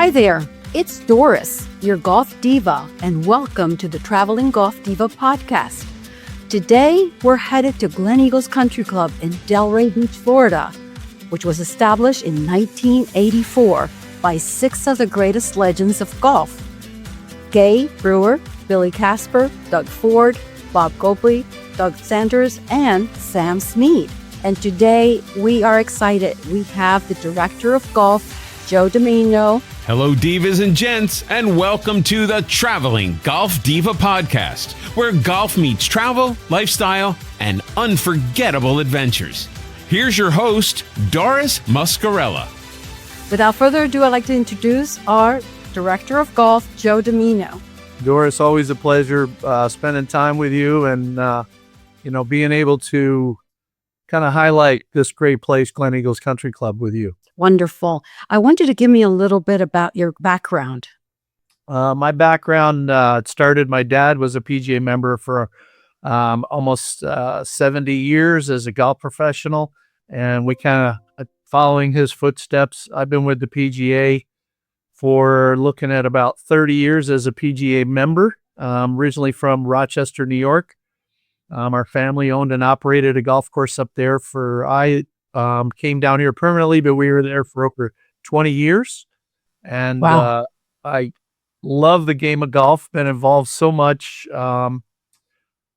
Hi there, it's Doris, your golf diva, and welcome to the Traveling Golf Diva podcast. Today, we're headed to Gleneagles Country Club in Delray Beach, Florida, which was established in 1984 by 6 of the greatest legends of golf: Gay Brewer, Billy Casper, Doug Ford, Bob Copley, Doug Sanders, and Sam Snead. And today, we are excited. We have the Director of Golf, Joe DeMino. Hello, divas and gents, and welcome to the Traveling Golf Diva podcast, where golf meets travel, lifestyle, and unforgettable adventures. Here's your host, Doris Muscarella. Without further ado, I'd like to introduce our Director of Golf, Joe DeMino. Doris, always a pleasure spending time with you and, being able to kind of highlight this great place, Gleneagles Country Club, with you. Wonderful. I want you to give me a little bit about your background. My background started, my dad was a PGA member for almost 70 years as a golf professional, and we kind of, following his footsteps, I've been with the PGA for looking at about 30 years as a PGA member, originally from Rochester, New York. Our family owned and operated a golf course up there I came down here permanently, but we were there for over 20 years. And Wow. I love the game of golf, been involved so much. I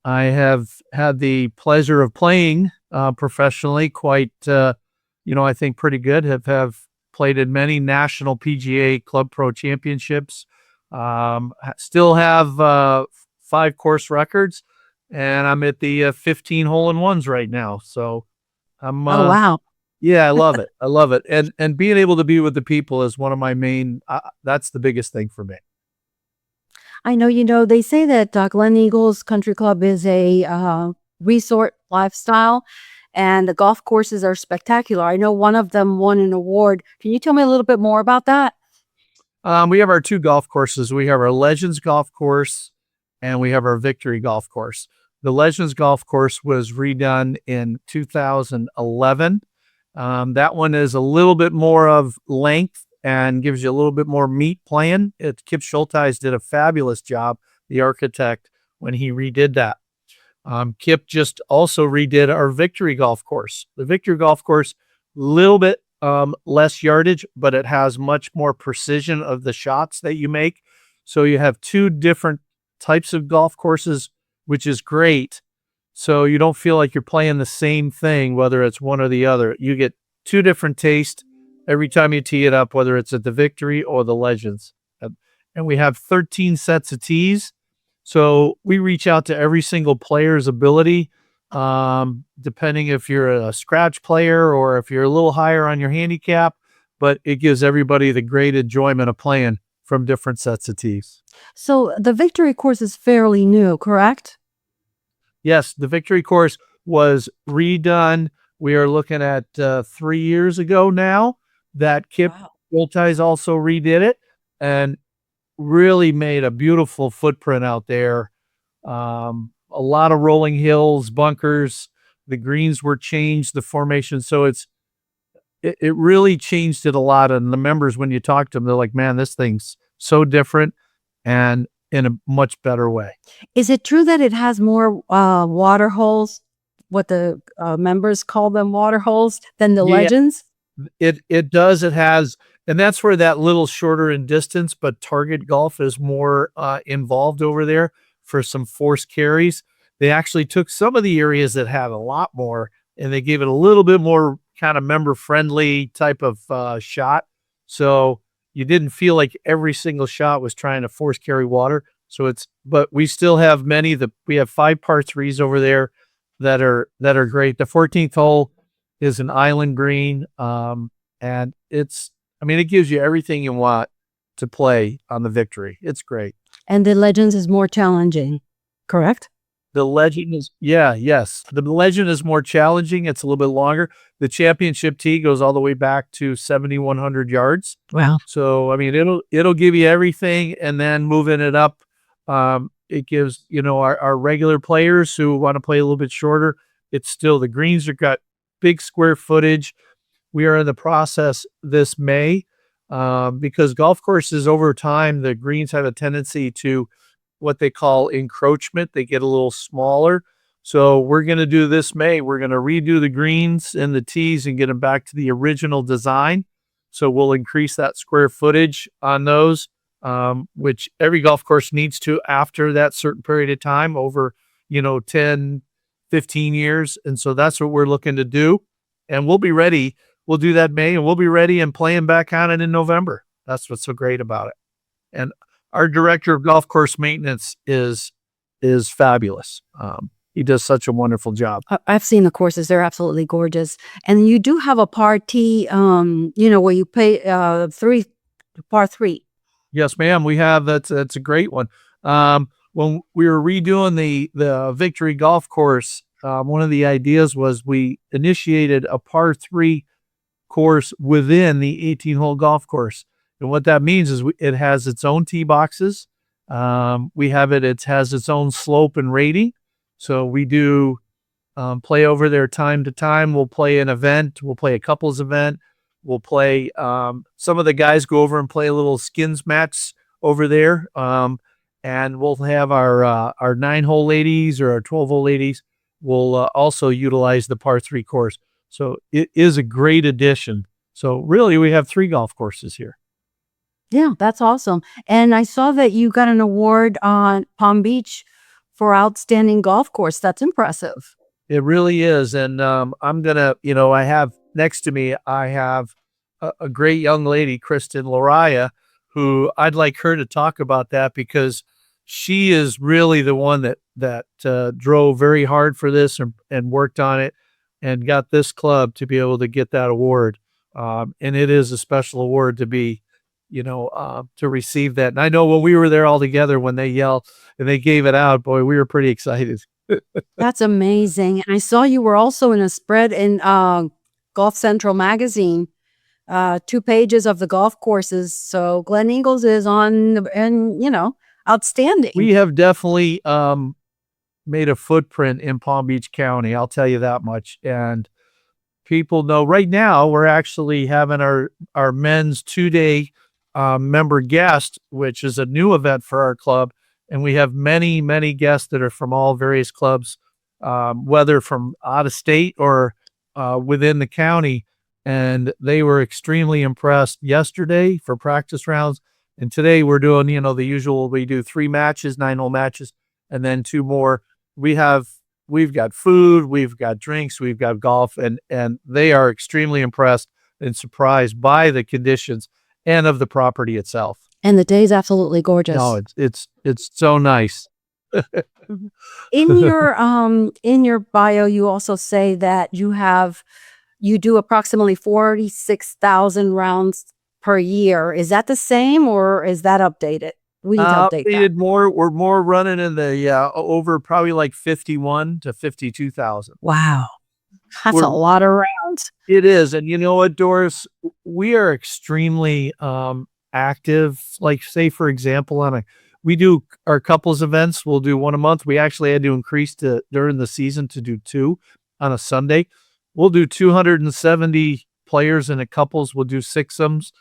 have had the pleasure of playing professionally quite, I think pretty good. Have played in many national PGA Club Pro championships. Still have 5 course records, and I'm at the 15 hole-in-ones right now. So I'm Oh, wow. yeah, I love it. I love it. And being able to be with the people is one of my main, that's the biggest thing for me. I know, they say that Gleneagles Country Club is a resort lifestyle, and the golf courses are spectacular. I know one of them won an award. Can you tell me a little bit more about that? We have our 2 golf courses. We have our Legends golf course and we have our Victory golf course. The Legends golf course was redone in 2011. That one is a little bit more of length and gives you a little bit more meat playing. Kip Schulteis did a fabulous job, the architect, when he redid that. Kip just also redid our Victory golf course. The Victory golf course, a little bit less yardage, but it has much more precision of the shots that you make. So you have 2 different types of golf courses, which is great. So you don't feel like you're playing the same thing, whether it's one or the other. You get 2 different tastes every time you tee it up, whether it's at the Victory or the Legends. And we have 13 sets of tees. So we reach out to every single player's ability, depending if you're a scratch player or if you're a little higher on your handicap, but it gives everybody the great enjoyment of playing from different sets of tees. So the Victory course is fairly new, correct? Yes, the Victory course was redone. We are looking at 3 years ago now that Kip Schulteis also redid it and really made a beautiful footprint out there. A lot of rolling hills, bunkers, the greens were changed, the formation. So it really changed it a lot. And the members, when you talk to them, they're like, man, this thing's so different and in a much better way. Is it true that it has more water holes, what the members call them, water holes, than the Legends? It does. It has, and that's where that little shorter in distance, but target golf is more involved over there for some forced carries. They actually took some of the areas that had a lot more, and they gave it a little bit more kind of member-friendly type of shot. So you didn't feel like every single shot was trying to force carry water. But we still have we have 5 par 3s over there that are great. The 14th hole is an island green. And it gives you everything you want to play on the Victory. It's great. And the Legends is more challenging, correct? The Legend is, yes. The Legend is more challenging. It's a little bit longer. The championship tee goes all the way back to 7,100 yards. Wow. So, it'll give you everything, and then moving it up, it gives, our regular players who want to play a little bit shorter. It's still, the greens have got big square footage. We are in the process this May because golf courses over time, the greens have a tendency to what they call encroachment. They get a little smaller. So we're going to do this May. We're going to redo the greens and the tees and get them back to the original design. So we'll increase that square footage on those, which every golf course needs to after that certain period of time over, 10, 15 years. And so that's what we're looking to do. And we'll be ready. We'll do that May, and we'll be ready and playing back on it in November. That's what's so great about it. And our director of golf course maintenance is fabulous. He does such a wonderful job. I've seen the courses. They're absolutely gorgeous. And you do have a par T, where you play par 3. Yes, ma'am. We have. That's a great one. When we were redoing the Victory Golf Course, one of the ideas was we initiated a par 3 course within the 18-hole golf course. And what that means is it has its own tee boxes. It has its own slope and rating. So we do play over there time to time. We'll play an event. We'll play a couples event. We'll play, some of the guys go over and play a little skins match over there. And we'll have our 9-hole ladies or our 12-hole ladies will also utilize the par 3 course. So it is a great addition. So really we have 3 golf courses here. Yeah, that's awesome. And I saw that you got an award on Palm Beach for outstanding golf course. That's impressive. It really is. And I'm going to, I have next to me, I have a great young lady, Kristen Lariah, who I'd like her to talk about that because she is really the one that drove very hard for this and worked on it and got this club to be able to get that award. And it is a special award to be, to receive that. And I know when we were there all together, when they yelled and they gave it out, boy, we were pretty excited. That's amazing. And I saw you were also in a spread in Golf Central magazine, 2 pages of the golf courses. So Gleneagles is outstanding. We have definitely made a footprint in Palm Beach County. I'll tell you that much. And people know right now we're actually having our men's 2-day member guest, which is a new event for our club. And we have many, many guests that are from all various clubs, whether from out of state or within the county. And they were extremely impressed yesterday for practice rounds. And today we're doing, the usual, we do 3 matches, 9-hole matches, and then 2 more. We've got food, we've got drinks, we've got golf, and they are extremely impressed and surprised by the conditions and of the property itself. And the day's absolutely gorgeous. No, it's so nice. In your bio, you also say that you do approximately 46,000 rounds per year. Is that the same or is that updated? We need to update that. We're more running in the over probably like 51 to 52,000. Wow. That's a lot of rounds. It is. And you know what, Doris? We are extremely active. Like say, for example, we do our couples events. We'll do 1 a month. We actually had to increase during the season to do 2 on a Sunday. We'll do 270 players in a couples. We'll do 6-ums.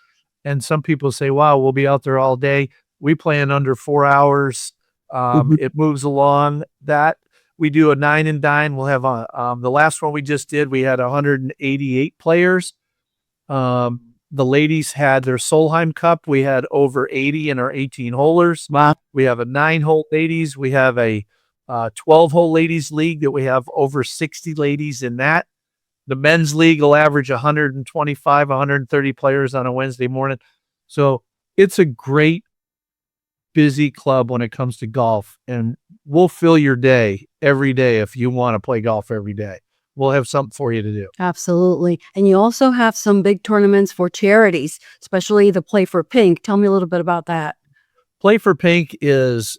And some people say, wow, we'll be out there all day. We play in under 4 hours. It moves along that. We do a 9 and dine. We'll have the last one we just did, we had 188 players. The ladies had their Solheim Cup. We had over 80 in our 18-holers. Wow. We have a 9-hole ladies. We have a 12-hole ladies league that we have over 60 ladies in that. The men's league will average 125, 130 players on a Wednesday morning. So it's a great, busy club when it comes to golf. And we'll fill your day every day if you want to play golf every day. We'll have something for you to do. Absolutely. And you also have some big tournaments for charities, especially the Play for Pink. Tell me a little bit about that. Play for Pink is,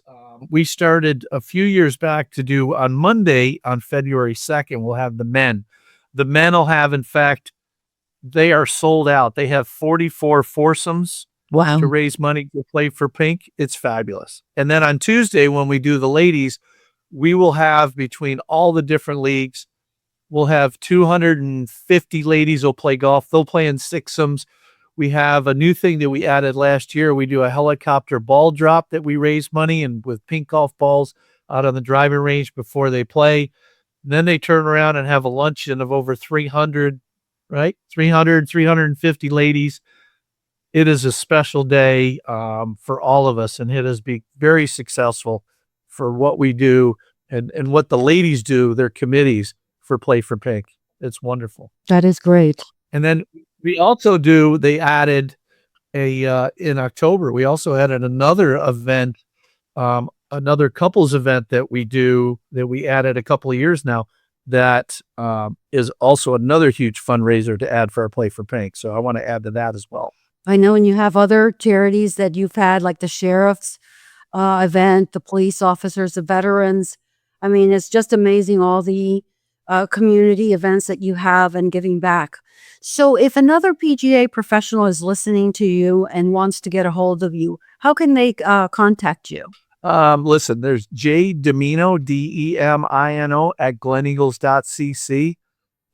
we started a few years back to do on Monday, on February 2nd, we'll have the men. The men will have, in fact, they are sold out. They have 44 foursomes to raise money to Play for Pink. It's fabulous. And then on Tuesday, when we do the ladies, we will have between all the different leagues, we'll have 250 ladies will play golf. They'll play in 6-ums. We have a new thing that we added last year. We do a helicopter ball drop that we raise money and with pink golf balls out on the driving range before they play. And then they turn around and have a luncheon of over 300, right? 350 ladies. It is a special day for all of us, and it has been very successful for what we do and what the ladies do, their committees for Play for Pink. It's wonderful. That is great. And then we also they added in October, we also added another event, another couples event that we added a couple of years now that is also another huge fundraiser to add for our Play for Pink. So I want to add to that as well. I know, and you have other charities that you've had, like the sheriff's event, the police officers, the veterans. I mean, it's just amazing all the community events that you have and giving back. So if another PGA professional is listening to you and wants to get a hold of you, how can they contact you? Listen, there's Joe DeMino, DEMINO at Gleneagles.cc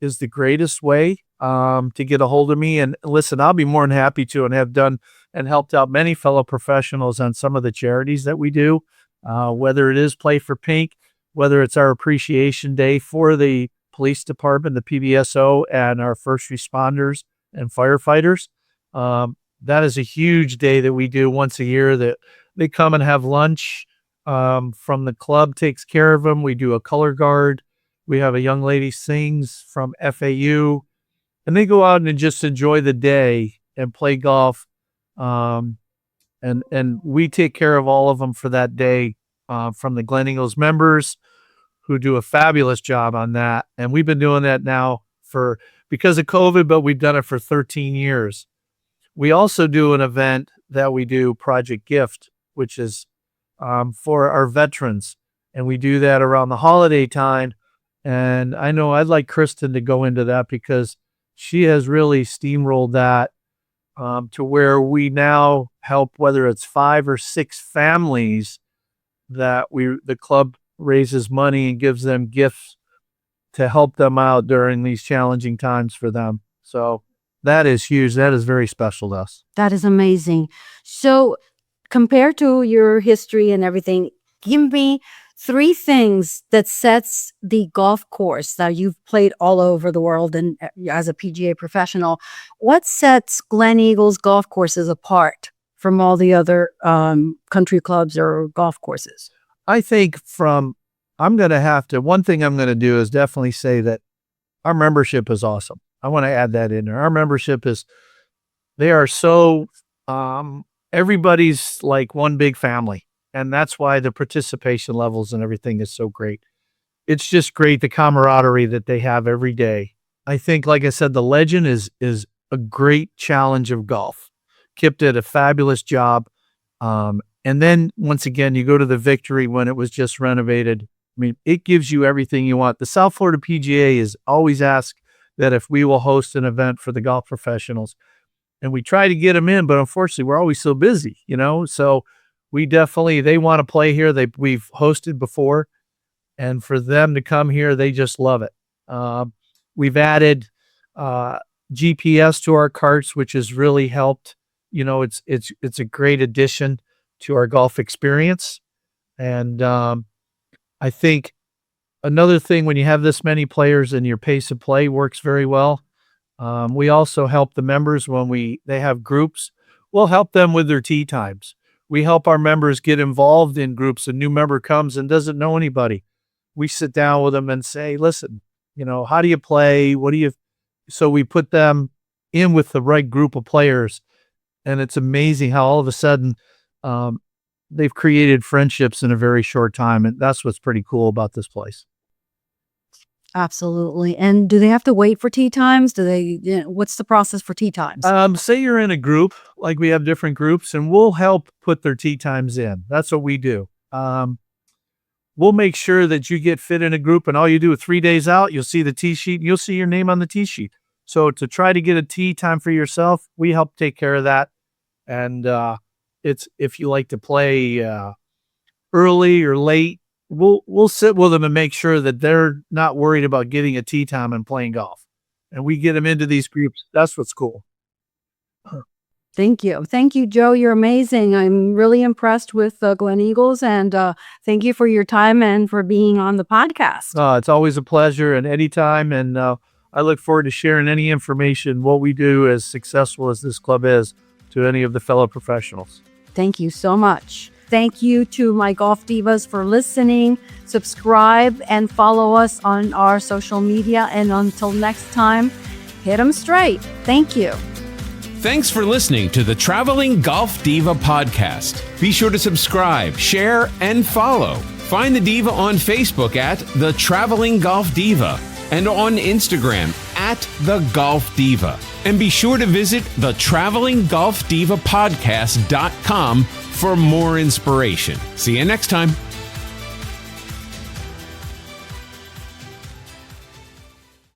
is the greatest way to get a hold of me. And listen, I'll be more than happy to, and have done and helped out many fellow professionals on some of the charities that we do, whether it is Play for Pink, whether it's our appreciation day for the police department, the PBSO, and our first responders and firefighters. That is a huge day that we do once a year that they come and have lunch from the club, takes care of them. We do a color guard. We have a young lady sings from FAU, and they go out and just enjoy the day and play golf. And we take care of all of them for that day from the Gleneagles members who do a fabulous job on that. And we've been doing that now because of COVID, but we've done it for 13 years. We also do an event that we do, Project Gift, which is for our veterans. And we do that around the holiday time. And I know I'd like Kristen to go into that because she has really steamrolled that to where we now help, whether it's 5 or 6 families that the club raises money and gives them gifts to help them out during these challenging times for them. So that is huge. That is very special to us. That is amazing. So compared to your history and everything, give me 3 things that sets the golf course. Now, you've played all over the world and as a PGA professional. What sets Gleneagles golf courses apart from all the other country clubs or golf courses? I think one thing I'm going to do is definitely say that our membership is awesome. I want to add that in there. Our membership they are so, everybody's like one big family. And that's why the participation levels and everything is so great. It's just great, the camaraderie that they have every day. I think, like I said, the Legend is a great challenge of golf. Kip did a fabulous job. And then, once again, you go to the Victory when it was just renovated. I mean, it gives you everything you want. The South Florida PGA is always asked that if we will host an event for the golf professionals. And we try to get them in, but unfortunately, we're always so busy, So they want to play here. We've hosted before, and for them to come here, they just love it. We've added GPS to our carts, which has really helped. It's a great addition to our golf experience. And I think another thing, when you have this many players and your pace of play works very well, we also help the members when they have groups. We'll help them with their tee times. We help our members get involved in groups. A new member comes and doesn't know anybody. We sit down with them and say, listen, how do you play? So we put them in with the right group of players. And it's amazing how all of a sudden they've created friendships in a very short time. And that's what's pretty cool about this place. Absolutely. And do they have to wait for tee times? What's the process for tee times? Say you're in a group, like we have different groups, and we'll help put their tee times in. That's what we do. We'll make sure that you get fit in a group, and all you do 3 days out, you'll see the tee sheet, and you'll see your name on the tee sheet. So to try to get a tee time for yourself, we help take care of that. And it's if you like to play early or late, we'll sit with them and make sure that they're not worried about getting a tee time and playing golf. And we get them into these groups. That's what's cool. Thank you. Thank you, Joe. You're amazing. I'm really impressed with Gleneagles, and thank you for your time and for being on the podcast. It's always a pleasure and anytime. And I look forward to sharing any information, what we do as successful as this club is, to any of the fellow professionals. Thank you so much. Thank you to my Golf Divas for listening. Subscribe and follow us on our social media. And until next time, hit 'em straight. Thank you. Thanks for listening to the Traveling Golf Diva podcast. Be sure to subscribe, share, and follow. Find the Diva on Facebook at The Traveling Golf Diva and on Instagram at The Golf Diva. And be sure to visit the TravelingGolfDivaPodcast.com for more inspiration. See you next time.